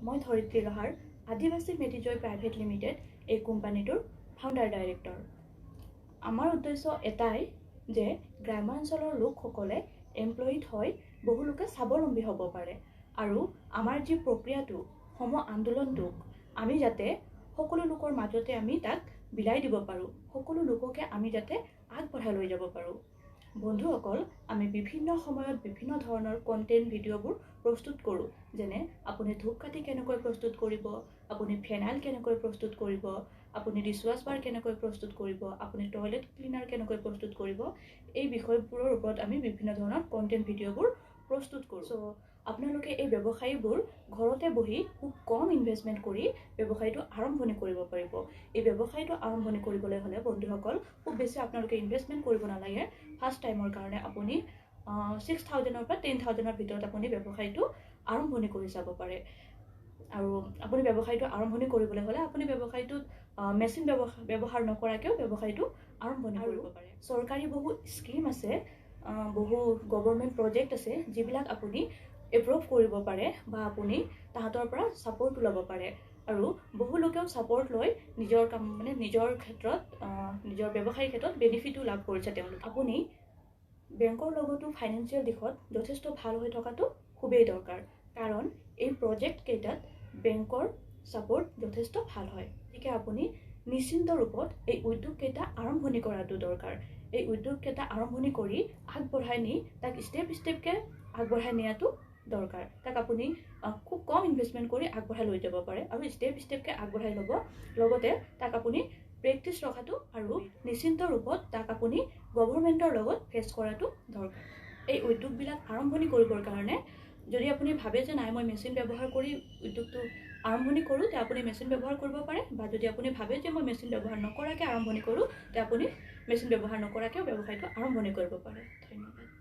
মই ধৰিত্ৰী ৰহাৰ আদিবাসী মেডিজয় প্ৰাইভেট লিমিটেড এই কোম্পানীটোৰ ফাউণ্ডাৰ ডাইৰেক্টৰ। আমাৰ উদ্দেশ্য এটাই যে গ্ৰামাঞ্চলৰ লোকসকলে এমপ্লয়িড হৈ বহু লোকে স্বাৱলম্বী হ'ব পাৰে আৰু আমাৰ যি প্ৰক্ৰিয়াটো সম আন্দোলনটোক আমি যাতে সকলো লোকৰ মাজতে আমি তাক বিলাই দিব পাৰোঁ, সকলো লোককে আমি যাতে আগবঢ়াই লৈ যাব পাৰোঁ। বন্ধুসকল, আমি বিভিন্ন সময়ত বিভিন্ন ধৰণৰ কণ্টেণ্ট ভিডিঅ'বোৰ প্ৰস্তুত কৰোঁ। যেনে আপুনি ধূপকাঠি কেনেকৈ প্ৰস্তুত কৰিব, আপুনি ফেনাইল কেনেকৈ প্ৰস্তুত কৰিব, আপুনি ডিছৱাছ বাৰ কেনেকৈ প্ৰস্তুত কৰিব, আপুনি টয়লেট ক্লিনাৰ কেনেকৈ প্ৰস্তুত কৰিব, এই বিষয়বোৰৰ ওপৰত আমি বিভিন্ন ধৰণৰ কণ্টেণ্ট ভিডিঅ'বোৰ প্ৰস্তুত কৰোঁ। চ' আপোনালোকে এই ব্যৱসায়ীবোৰ ঘৰতে বহি খুব কম ইনভেষ্টমেণ্ট কৰি ব্যৱসায়টো আৰম্ভণি কৰিব পাৰিব। এই ব্যৱসায়টো আৰম্ভণি কৰিবলৈ হ'লে বন্ধুসকল খুব বেছি আপোনালোকে ইনভেষ্টমেণ্ট কৰিব নালাগে। ফাৰ্ষ্ট টাইমৰ কাৰণে আপুনি 6,000 পৰা 10,000 ভিতৰত আপুনি ব্যৱসায়টো আৰম্ভণি কৰি যাব পাৰে। আৰু আপুনি ব্যৱসায়টো আৰম্ভণি কৰিবলৈ হ'লে আপুনি ব্যৱসায়টোত মেচিন ব্যৱহাৰ নকৰাকৈও ব্যৱসায়টো আৰম্ভণি কৰিব পাৰে। চৰকাৰী বহু স্কিম আছে, বহু গভৰ্ণমেণ্ট প্ৰজেক্ট আছে যিবিলাক আপুনি এপ্ৰুভ কৰিব পাৰে বা আপুনি তাহাঁতৰ পৰা ছাপোৰ্ট ল'ব পাৰে। আৰু বহু লোকেও ছাপোৰ্ট লৈ নিজৰ কাম নিজৰ ক্ষেত্ৰত নিজৰ ব্যৱসায়িক ক্ষেত্ৰত বেনিফিটো লাভ কৰিছে তেওঁলোকে। আপুনি বেংকৰ লগতো ফাইনেন্সিয়েল দিশত যথেষ্ট ভাল হৈ থকাটো খুবেই দৰকাৰ, কাৰণ এই প্ৰজেক্ট কেইটাত বেংকৰ ছাপোৰ্ট যথেষ্ট ভাল হয়। গতিকে আপুনি নিশ্চিন্ত ৰূপত এই উদ্যোগকেইটা আৰম্ভণি কৰাটো দৰকাৰ। এই উদ্যোগকেইটা আৰম্ভণি কৰি আগবঢ়াই নি তাক ষ্টেপকৈ আগবঢ়াই নিয়াটো দৰকাৰ। তাক আপুনি খুব কম ইনভেষ্টমেণ্ট কৰি আগবঢ়াই লৈ যাব পাৰে আৰু ষ্টেপকৈ আগবঢ়াই ল'ব। লগতে তাক আপুনি প্ৰেক্টিচ ৰখাটো আৰু নিশ্চিন্ত ৰূপত তাক আপুনি গভৰ্ণমেণ্টৰ লগত ফেচ কৰাটো দৰকাৰ। এই উদ্যোগবিলাক আৰম্ভণি কৰিবৰ কাৰণে যদি আপুনি ভাবে যে নাই মই মেচিন ব্যৱহাৰ কৰি উদ্যোগটো আৰম্ভণি কৰোঁ, তে আপুনি মেচিন ব্যৱহাৰ কৰিব পাৰে। বা যদি আপুনি ভাবে যে মই মেচিন ব্যৱহাৰ নকৰাকৈ আৰম্ভণি কৰোঁ, তে আপুনি মেচিন ব্যৱহাৰ নকৰাকৈও ব্যৱসায়টো আৰম্ভণি কৰিব পাৰে। ধন্যবাদ।